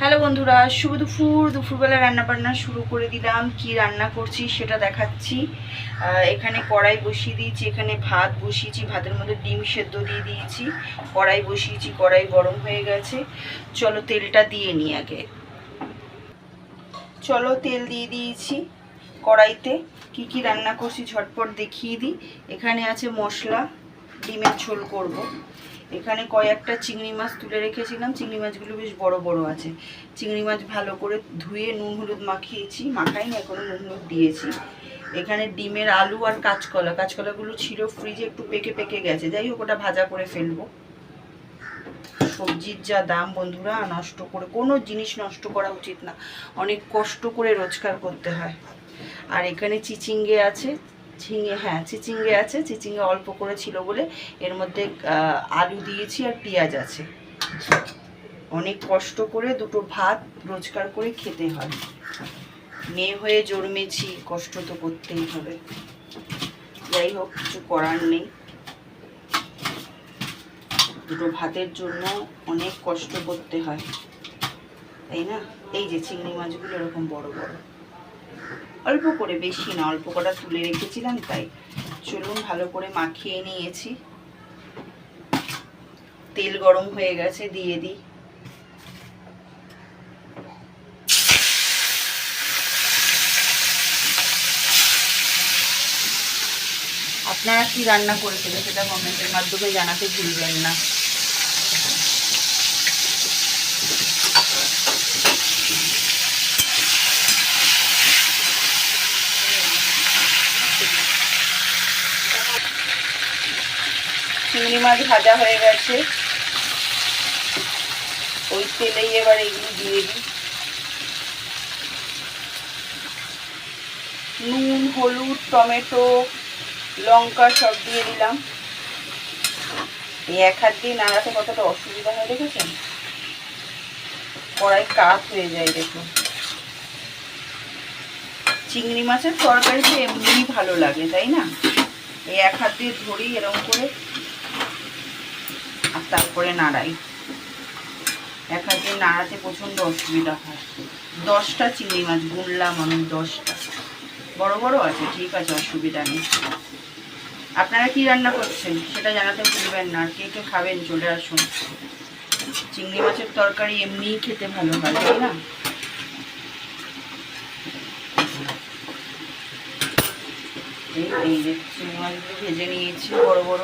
Hello বন্ধুরা, শুভ দুপুরবেলা রান্না বান্না শুরু করে দিলাম। কি রান্না করছি সেটা দেখাচ্ছি। এখানে কড়াই বসিয়ে দিয়েছি, এখানে ভাত বসিয়েছি, ভাতের মধ্যে ডিম সেদ্ধ দিয়ে দিয়েছি, কড়াই বসিয়েছি, কড়াই গরম হয়ে গেছে। চলো তেলটা দিয়ে নিই আগে। চলো তেল দিয়ে দিয়েছি কড়াইতে। কি কি রান্না করছি ঝটপট দেখিয়ে দিই। এখানে আছে মশলা, ডিমের ঝোল করব। এখানে কয়েকটা চিংড়ি মাছ তুলে রেখেছিলাম, চিংড়ি মাছগুলো বেশ বড় বড় আছে। চিংড়ি মাছ ভালো করে ধুয়ে নুন হলুদ মাখিয়েছি, মাখাইনি এখনো, নুন হলুদ দিয়েছি। এখানে ডিমের আলু আর কাঁচকলাগুলো ছিল ফ্রিজে, একটু পেকে পেকে গেছে, যাই হোক ওটা ভাজা করে ফেলবো। সবজির যা দাম বন্ধুরা, নষ্ট করে কোনো জিনিস নষ্ট করা উচিত না, অনেক কষ্ট করে রোজগার করতে হয়। আর এখানে চিচিঙ্গে আছে, চিচিঙ্গে আছে, চিচিঙ্গে অল্প করে ছিল বলে এর মধ্যে আলু দিয়েছি আর পেঁয়াজ আছে। অনেক কষ্ট করে দুটো ভাত রোজগার করে খেতে হয়। মেয়ে হয়ে জন্মেছি, কষ্ট তো করতেই হবে। যাই হোক, কিছু করার নেই। দুটো ভাতের জন্য অনেক কষ্ট করতে হয়, তাই না? এই যে চিংড়ি মাছগুলো এরকম বড় বড়, অল্প করে, বেশি না, অল্প কটা তুলে রেখেছিলাম তাই। চলুন, ভালো করে মাখিয়ে নিয়েছি। তেল গরম হয়ে গেছে, দিয়ে দিই। আপনারা কি রান্না করেছিলেন সেটা কমেন্টের মাধ্যমে জানাতে ভুলবেন না। চিংড়ি মাছ ভাজা হয়ে গেছে, ওই তেলেই এবার এগুলো দিয়ে দিই। নুন হলুদ টমেটো লঙ্কা সব দিয়ে দিলাম। এই এক হাত দিয়ে নাড়াতে কতটা অসুবিধা হয় দেখেছেন, কড়াই কাত হয়ে যায় দেখুন। চিংড়ি মাছের তরকারি তো এমনিই ভালো লাগে, তাই না? এই এক হাত দিয়ে ধরি এরকম করে, আর তারপরে নাড়াই। এক হাত দিয়ে নাড়াতে প্রচণ্ড অসুবিধা হয়। 10টা চিংড়ি মাছ গুনলাম আমি, 10টা। বড় বড় আছে, ঠিক আছে, অসুবিধা নেই। আপনারা কি রান্না করছেন সেটা জানাতে ভুলবেন না। আর কে কে খাবেন চলে আসুন। চিংড়ি মাছের তরকারি এমনিই খেতে ভালো হয়, তাই না? এই যে চিংড়ি মাছগুলো ভেজে নিয়েছি বড় বড়।